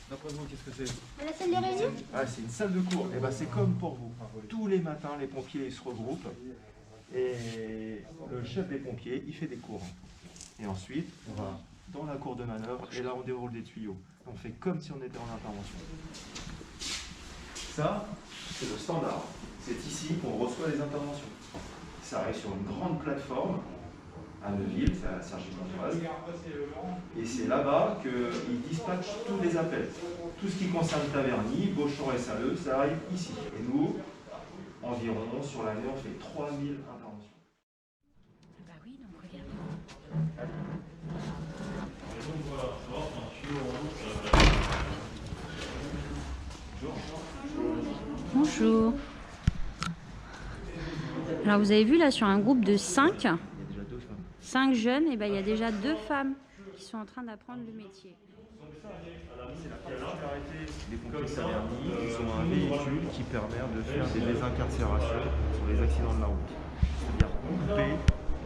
D'après vous, qu'est-ce que c'est? La salle des réunions? Ah, c'est une salle de cours. Et ben, c'est comme pour vous. Tous les matins, les pompiers se regroupent et le chef des pompiers, il fait des cours. Et ensuite, on va dans la cour de manœuvre et là, on déroule des tuyaux. On fait comme si on était en intervention. Ça, c'est le standard. C'est ici qu'on reçoit les interventions. Ça arrive sur une grande plateforme à Neuville, c'est à Cergy-Pontoise. Et c'est là-bas qu'ils dispatchent tous les appels. Tout ce qui concerne Taverny, Beauchamp et Salleux, ça arrive ici. Et nous, environ, sur l'année, on fait 3000 interventions. Bah oui, donc regarde. Bonjour. Alors vous avez vu là sur un groupe de 5, Il y a déjà 2 femmes. 5 jeunes, et ben il y a déjà 2 femmes qui sont en train d'apprendre le métier. C'est la particularité des pompiers de Taverny, ils ont un véhicule qui permet de faire des désincarcérations sur les accidents de la route. C'est-à-dire couper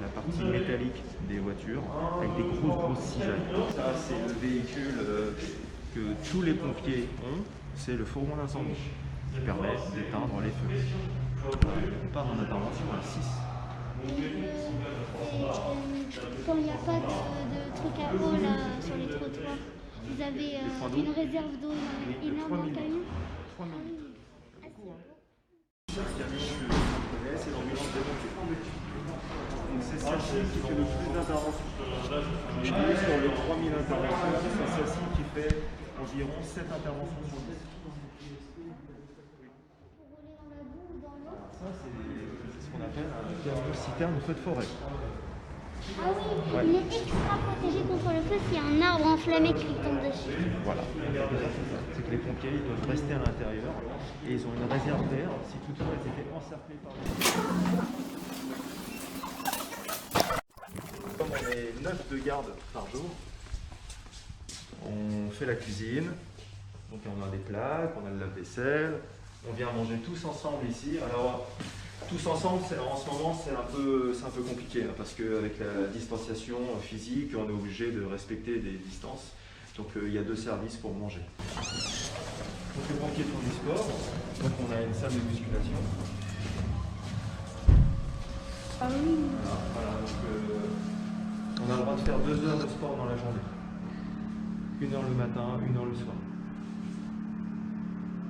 la partie métallique des voitures avec des grosses cisailles. Ça, c'est le véhicule que tous les pompiers ont, c'est le fourgon d'incendie qui permet d'éteindre les feux. On part en intervention à 6. Quand il n'y a pas de truc à eau là sur les trottoirs, vous avez une réserve d'eau énorme dans le camion? 3 000 litres. Ce camion que on connaît, c'est l'ambulance des pompiers. Donc c'est celle-ci qui fait le plus d'interventions. Sur le 3000 interventions, c'est celle-ci qui fait environ 7 interventions sur 10. Ça, c'est ce qu'on appelle un camion-citerne feu de forêt. Ah oui, il est extra protégé contre le feu s'il y a un arbre enflammé qui tombe dessus. Voilà, c'est que les pompiers ils doivent rester à l'intérieur et ils ont une réserve d'air si toutefois ils étaient encerclés par les... Comme on est 9 de garde par jour, on fait la cuisine, donc on a des plaques, on a le lave-vaisselle, on vient manger tous ensemble ici. Alors tous ensemble, en ce moment c'est un peu compliqué hein, parce qu'avec la distanciation physique, on est obligé de respecter des distances. Donc il y a 2 services pour manger. Donc les pompiers font du sport, donc on a une salle de musculation. Ah oui. Voilà, donc, on a le droit de faire 2 heures de sport dans la journée. 1 heure le matin, 1 heure le soir.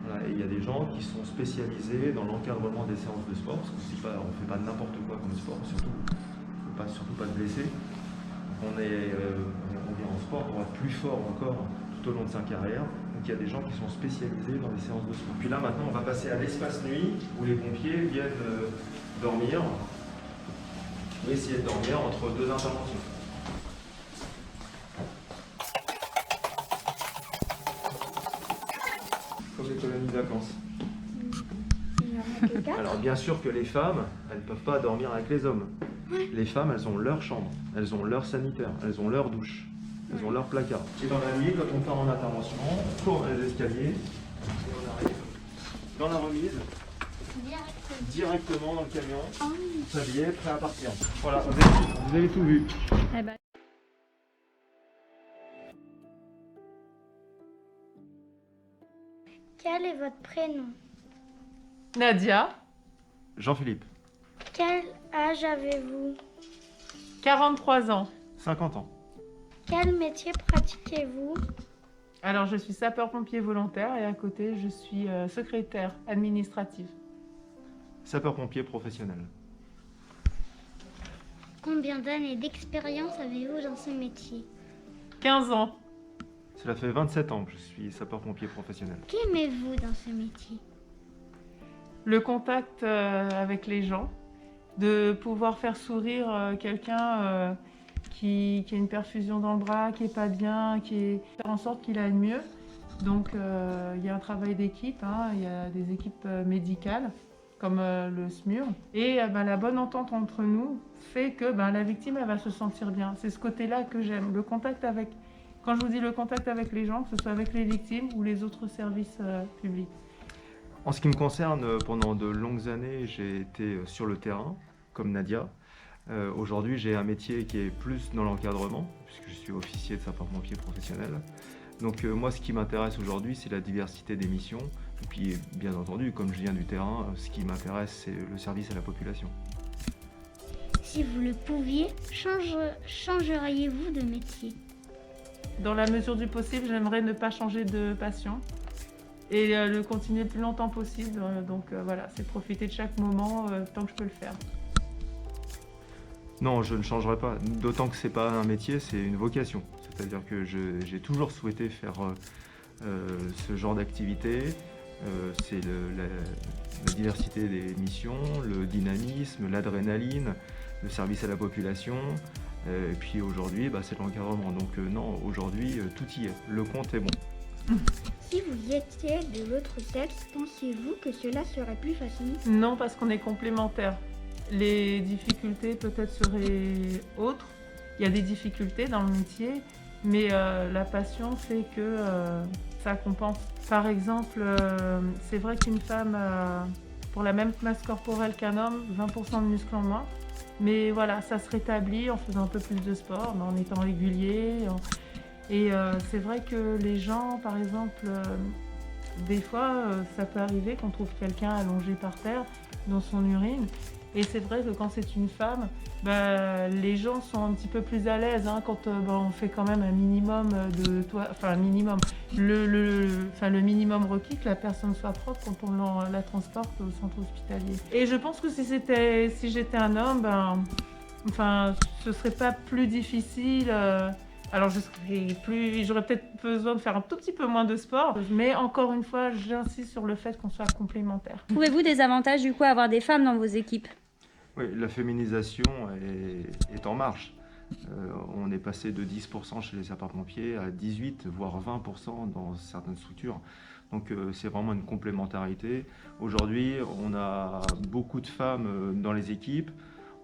Voilà, et il y a des gens qui sont spécialisés dans l'encadrement des séances de sport, parce qu'on ne fait pas n'importe quoi comme sport, surtout. Il ne faut surtout pas se blesser. On vient en sport pour être plus fort encore tout au long de sa carrière. Donc il y a des gens qui sont spécialisés dans les séances de sport. Puis là maintenant on va passer à l'espace nuit où les pompiers viennent dormir ou essayer de dormir entre 2 interventions. Comme les colonies de vacances. Alors bien sûr que les femmes, elles ne peuvent pas dormir avec les hommes. Les femmes, elles ont leur chambre, elles ont leur sanitaire, elles ont leur douche, elles ont leur placard. Et dans la nuit, quand on part en intervention, on court les escaliers et on arrive dans la remise, directement dans le camion, s'habiller, prêt à partir. Voilà, vous avez tout vu. Eh ben. Quel est votre prénom? Nadia, Jean-Philippe, Quel âge avez-vous? 43 ans. 50 ans. Quel métier pratiquez-vous? Alors, je suis sapeur-pompier volontaire et à côté, je suis secrétaire administrative. Sapeur-pompier professionnel. Combien d'années d'expérience avez-vous dans ce métier? 15 ans. Cela fait 27 ans que je suis sapeur-pompier professionnel. Qu'aimez-vous dans ce métier? Le contact avec les gens, de pouvoir faire sourire quelqu'un qui a une perfusion dans le bras, qui est pas bien, faire en sorte qu'il aille mieux. Donc il y a un travail d'équipe, hein, il y a des équipes médicales comme le SMUR. Et la bonne entente entre nous fait que la victime elle va se sentir bien. C'est ce côté-là que j'aime, le contact avec, quand je vous dis le contact avec les gens, que ce soit avec les victimes ou les autres services publics. En ce qui me concerne, pendant de longues années, j'ai été sur le terrain, comme Nadia. Aujourd'hui, j'ai un métier qui est plus dans l'encadrement, puisque je suis officier de sapeur-pompier professionnel. Donc moi, ce qui m'intéresse aujourd'hui, c'est la diversité des missions. Et puis, bien entendu, comme je viens du terrain, ce qui m'intéresse, c'est le service à la population. Si vous le pouviez, changeriez-vous de métier? Dans la mesure du possible, j'aimerais ne pas changer de passion et le continuer le plus longtemps possible. Donc voilà, c'est profiter de chaque moment tant que je peux le faire. Non, je ne changerai pas, d'autant que ce n'est pas un métier, c'est une vocation. C'est-à-dire que j'ai toujours souhaité faire ce genre d'activité. C'est la diversité des missions, le dynamisme, l'adrénaline, le service à la population. Et puis aujourd'hui, c'est l'encadrement. Donc non, aujourd'hui, tout y est. Le compte est bon. Si vous étiez de l'autre sexe, pensez-vous que cela serait plus facile? Non, parce qu'on est complémentaires. Les difficultés peut-être seraient autres. Il y a des difficultés dans le métier, mais la passion fait que ça compense. Par exemple, c'est vrai qu'une femme a, pour la même masse corporelle qu'un homme, 20% de muscles en moins. Mais voilà, ça se rétablit en faisant un peu plus de sport, en étant régulier. Et c'est vrai que les gens, par exemple, des fois, ça peut arriver qu'on trouve quelqu'un allongé par terre dans son urine. Et c'est vrai que quand c'est une femme, les gens sont un petit peu plus à l'aise quand on fait quand même un minimum le minimum requis que la personne soit propre quand on la transporte au centre hospitalier. Et je pense que si j'étais un homme, ce serait pas plus difficile. Alors j'aurais peut-être besoin de faire un tout petit peu moins de sport, mais encore une fois, j'insiste sur le fait qu'on soit complémentaires. Trouvez-vous des avantages du coup à avoir des femmes dans vos équipes? Oui, la féminisation est en marche. On est passé de 10% chez les sapeurs-pompiers à 18, voire 20% dans certaines structures. Donc c'est vraiment une complémentarité. Aujourd'hui, on a beaucoup de femmes dans les équipes.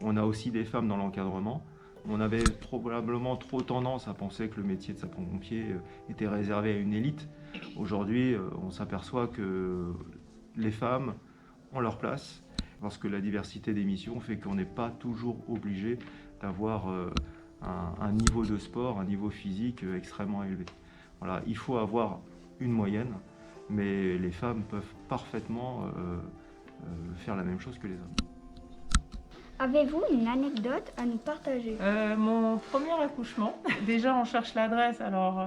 On a aussi des femmes dans l'encadrement. On avait probablement trop tendance à penser que le métier de sapeur-pompier était réservé à une élite. Aujourd'hui, on s'aperçoit que les femmes ont leur place, parce que la diversité des missions fait qu'on n'est pas toujours obligé d'avoir un niveau de sport, un niveau physique extrêmement élevé. Voilà, il faut avoir une moyenne, mais les femmes peuvent parfaitement faire la même chose que les hommes. Avez-vous une anecdote à nous partager? Mon premier accouchement, déjà on cherche l'adresse, alors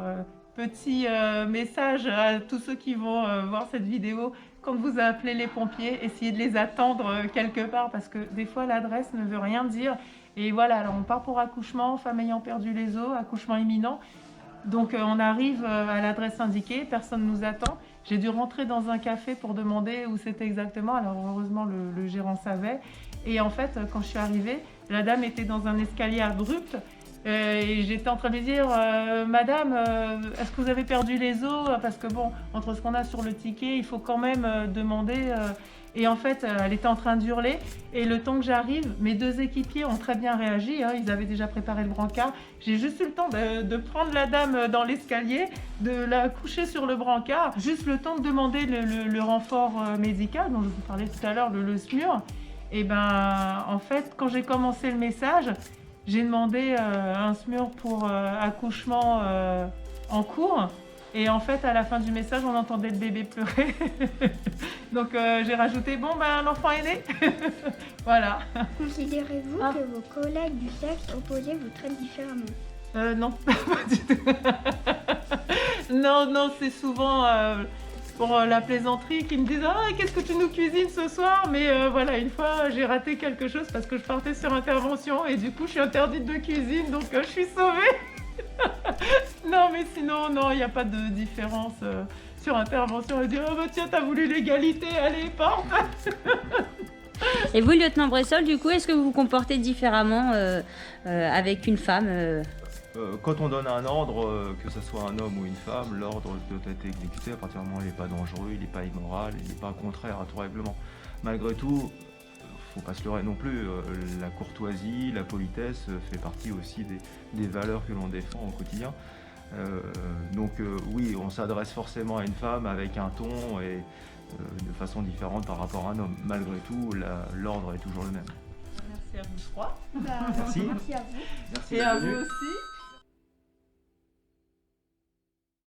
petit message à tous ceux qui vont voir cette vidéo, quand vous appelez les pompiers, essayez de les attendre quelque part parce que des fois l'adresse ne veut rien dire. Et voilà, alors on part pour accouchement, femme ayant perdu les os, accouchement imminent. Donc on arrive à l'adresse indiquée, personne ne nous attend. J'ai dû rentrer dans un café pour demander où c'était exactement. Alors heureusement le gérant savait. Et en fait, quand je suis arrivée, la dame était dans un escalier abrupt. Et j'étais en train de lui dire Madame, est-ce que vous avez perdu les os? Parce que bon, entre ce qu'on a sur le ticket, il faut quand même demander. Et en fait, elle était en train d'hurler. Et le temps que j'arrive, mes deux équipiers ont très bien réagi. Ils avaient déjà préparé le brancard. J'ai juste eu le temps de prendre la dame dans l'escalier, de la coucher sur le brancard. Juste le temps de demander le renfort médical dont je vous parlais tout à l'heure, le SMUR. Et en fait, quand j'ai commencé le message, j'ai demandé un SMUR pour accouchement en cours. Et en fait, à la fin du message, on entendait le bébé pleurer. Donc j'ai rajouté, l'enfant est né. Voilà. Considérez-vous que vos collègues du sexe opposé vous traitent différemment? Non, pas du tout. Non, c'est souvent pour la plaisanterie qui me disent « Ah, qu'est-ce que tu nous cuisines ce soir ?» Mais voilà, une fois, j'ai raté quelque chose parce que je partais sur intervention et du coup, je suis interdite de cuisine, donc je suis sauvée. Non, mais sinon, non, il n'y a pas de différence sur intervention. On dit « Oh, tiens, t'as voulu l'égalité, allez, porte !» Et vous, lieutenant Bressol, du coup, est-ce que vous vous comportez différemment avec une femme Quand on donne un ordre, que ce soit un homme ou une femme, l'ordre doit être exécuté à partir du moment où il n'est pas dangereux, il n'est pas immoral, il n'est pas contraire à tout règlement. Malgré tout, faut pas se leurrer non plus, la courtoisie, la politesse fait partie aussi des valeurs que l'on défend au quotidien. Donc oui, on s'adresse forcément à une femme avec un ton et de façon différente par rapport à un homme. Malgré tout, l'ordre est toujours le même. Merci à vous trois. Bah, Merci. merci à vous. Merci Et d'être à vous venu. aussi.